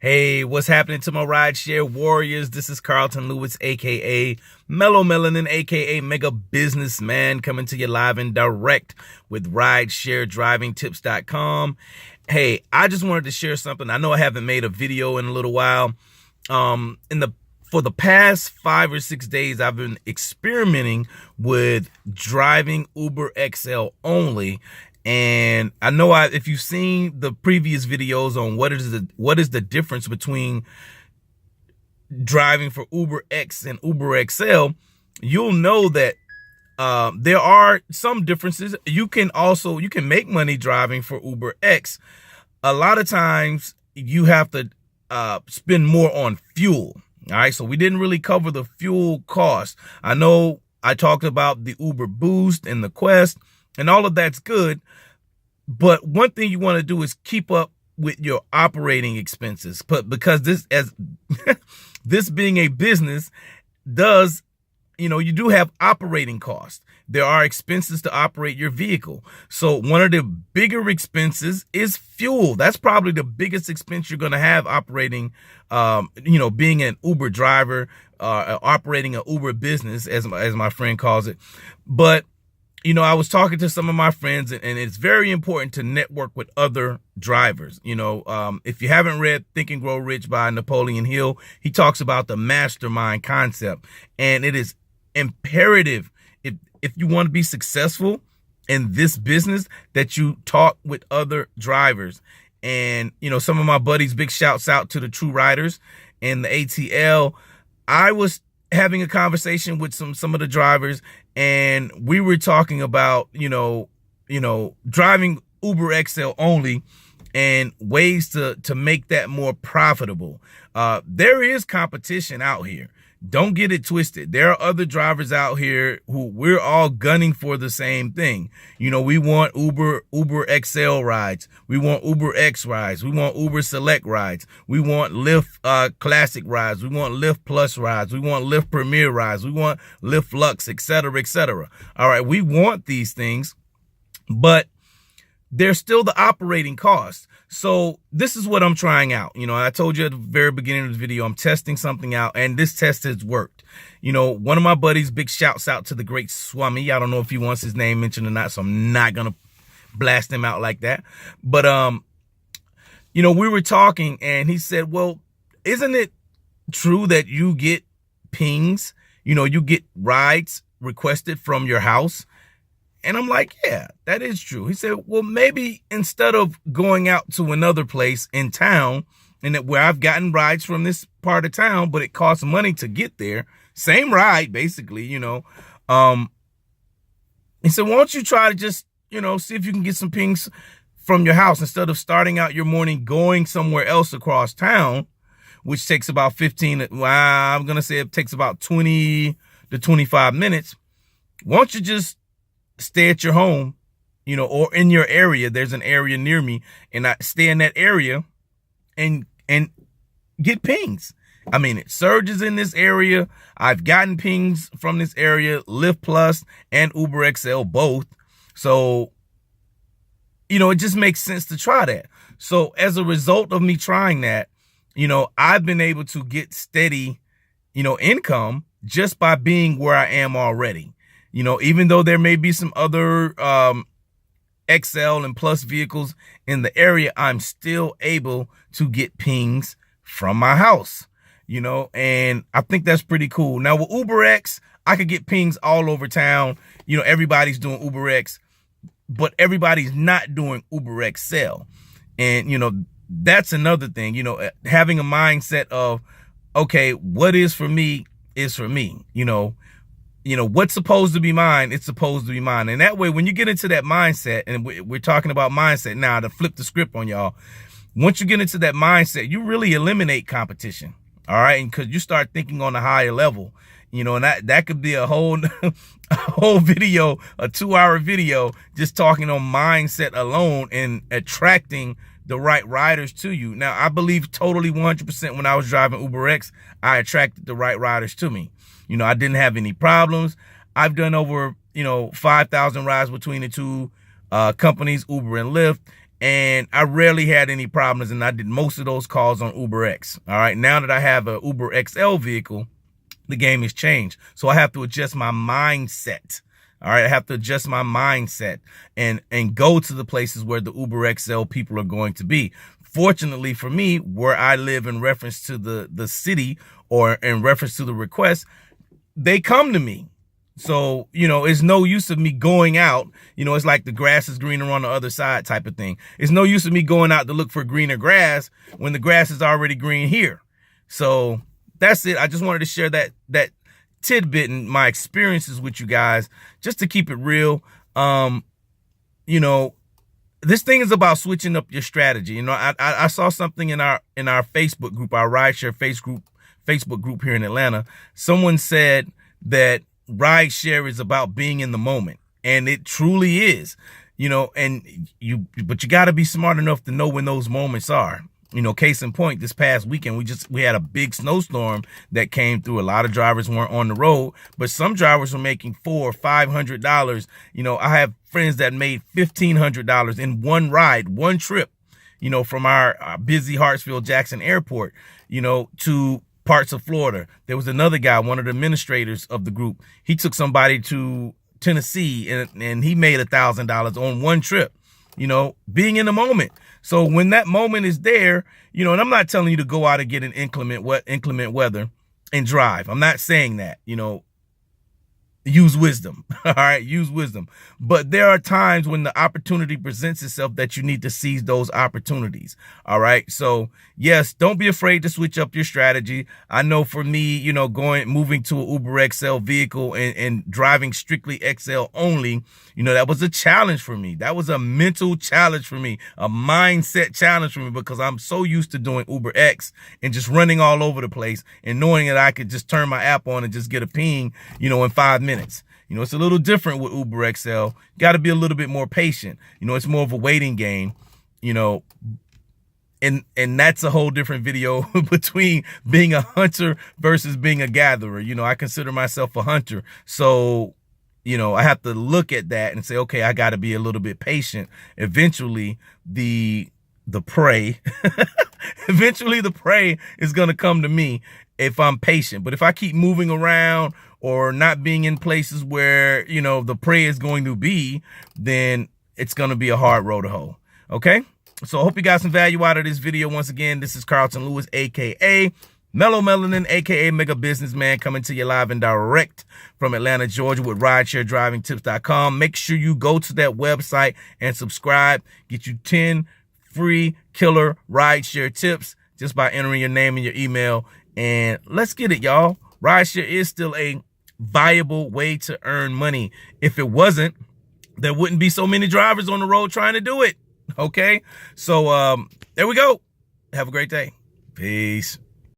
Hey, what's happening to my rideshare warriors? This is Carlton Lewis, aka Mellow Melanin, aka Mega Businessman, coming to you live and direct with RideshareDrivingTips.com. Hey, I just wanted to share something. I know I haven't made a video in a little while. For the past 5 or 6 days, I've been experimenting with driving UberXL only. And I know if you've seen the previous videos on what is the difference between driving for UberX and UberXL, you'll know that there are some differences. You can make money driving for UberX. A lot of times you have to spend more on fuel. All right, so we didn't really cover the fuel cost. I know I talked about the Uber Boost and the Quest, and all of that's good. But one thing you want to do is keep up with your operating expenses. But because this being a business you do have operating costs. There are expenses to operate your vehicle. So one of the bigger expenses is fuel. That's probably the biggest expense you're going to have operating, being an Uber driver, operating an Uber business, as my friend calls it. But I was talking to some of my friends, and it's very important to network with other drivers. If you haven't read Think and Grow Rich by Napoleon Hill, he talks about the mastermind concept. And it is imperative, if you want to be successful in this business, that you talk with other drivers. And, some of my buddies, big shouts out to the True Riders and the ATL. I was having a conversation with some of the drivers, and we were talking about, driving UberXL only and ways to make that more profitable. There is competition out here. Don't get it twisted. There are other drivers out here who we're all gunning for the same thing. We want UberXL rides. We want UberX rides. We want UberSelect rides. We want Lyft Classic rides. We want LiftPlus rides. We want LyftPremier rides. We want LiftLux, et cetera, et cetera. All right, we want these things, but there's still the operating costs. So this is what I'm trying out. I told you at the very beginning of the video, I'm testing something out, and this test has worked. One of my buddies, big shouts out to the great Swami. I don't know if he wants his name mentioned or not, so I'm not going to blast him out like that. But, we were talking, and he said, well, isn't it true that you get pings? You get rides requested from your house? And I'm like, yeah, that is true. He said, well, maybe instead of going out to another place in town, and where I've gotten rides from this part of town, but it costs money to get there, same ride, basically, he said, why don't you try to just, see if you can get some pings from your house instead of starting out your morning going somewhere else across town, which takes about 15, I'm going to say it takes about 20 to 25 minutes. Why don't you just stay at your home, or in your area? There's an area near me, and I stay in that area and get pings. I mean, it surges in this area. I've gotten pings from this area, LiftPlus and UberXL both. So, it just makes sense to try that. So as a result of me trying that, I've been able to get steady, income just by being where I am already. Even though there may be some other XL and Plus vehicles in the area, I'm still able to get pings from my house, and I think that's pretty cool. Now with UberX, I could get pings all over town. Everybody's doing UberX, but everybody's not doing UberXL. And, that's another thing, having a mindset of, okay, what is for me is for me, what's supposed to be mine, it's supposed to be mine. And that way, when you get into that mindset, and we're talking about mindset now, to flip the script on y'all, once you get into that mindset, you really eliminate competition. All right. And because you start thinking on a higher level, and that could be a whole video, a 2-hour video, just talking on mindset alone and attracting the right riders to you. Now, I believe totally 100% when I was driving UberX, I attracted the right riders to me. I didn't have any problems. I've done over, 5,000 rides between the two companies, Uber and Lyft. and I rarely had any problems, and I did most of those calls on UberX. All right, now that I have a UberXL vehicle, the game has changed. So I have to adjust my mindset. All right, I have to adjust my mindset and go to the places where the UberXL people are going to be. Fortunately for me, where I live, in reference to the city or in reference to the request, they come to me. So, you know, it's no use of me going out. You know, it's like the grass is greener on the other side type of thing. It's no use of me going out to look for greener grass when the grass is already green here. So that's it. I just wanted to share that tidbit and my experiences with you guys, just to keep it real. You know, this thing is about switching up your strategy. You know, I saw something in our Facebook group, our Rideshare Facebook group here in Atlanta. Someone said that rideshare is about being in the moment, and it truly is. You know, but you got to be smart enough to know when those moments are. You know, case in point, this past weekend, we had a big snowstorm that came through. A lot of drivers weren't on the road, but some drivers were making $400 or $500. You know, I have friends that made $1,500 in one ride, one trip, you know, from our busy Hartsfield-Jackson Airport, you know, to parts of Florida. There was another guy, one of the administrators of the group. He took somebody to Tennessee and he made $1,000 on one trip. You know, being in the moment. So when that moment is there, you know, and I'm not telling you to go out and get an inclement weather and drive. I'm not saying that. You know, use wisdom. All right, use wisdom. But there are times when the opportunity presents itself that you need to seize those opportunities. All right. So yes, don't be afraid to switch up your strategy. I know for me, you know, moving to an UberXL vehicle and driving strictly XL only, you know, that was a challenge for me. That was a mental challenge for me, a mindset challenge for me, because I'm so used to doing UberX and just running all over the place and knowing that I could just turn my app on and just get a ping, you know, in 5 minutes. You know, it's a little different with UberXL. Got to be a little bit more patient. You know, it's more of a waiting game, you know, and that's a whole different video between being a hunter versus being a gatherer. You know, I consider myself a hunter. So, you know, I have to look at that and say, okay, I got to be a little bit patient. Eventually, the prey, eventually the prey is going to come to me if I'm patient. But if I keep moving around or not being in places where, you know, the prey is going to be, then it's going to be a hard road to hoe. Okay? So I hope you got some value out of this video. Once again, this is Carlton Lewis, a.k.a. Mellow Melanin, a.k.a. Mega Businessman, coming to you live and direct from Atlanta, Georgia with RideshareDrivingTips.com. Make sure you go to that website and subscribe. Get you 10 free killer rideshare tips just by entering your name and your email. And let's get it, y'all. Rideshare is still a viable way to earn money. If it wasn't, there wouldn't be so many drivers on the road trying to do it. Okay? So there we go. Have a great day. Peace.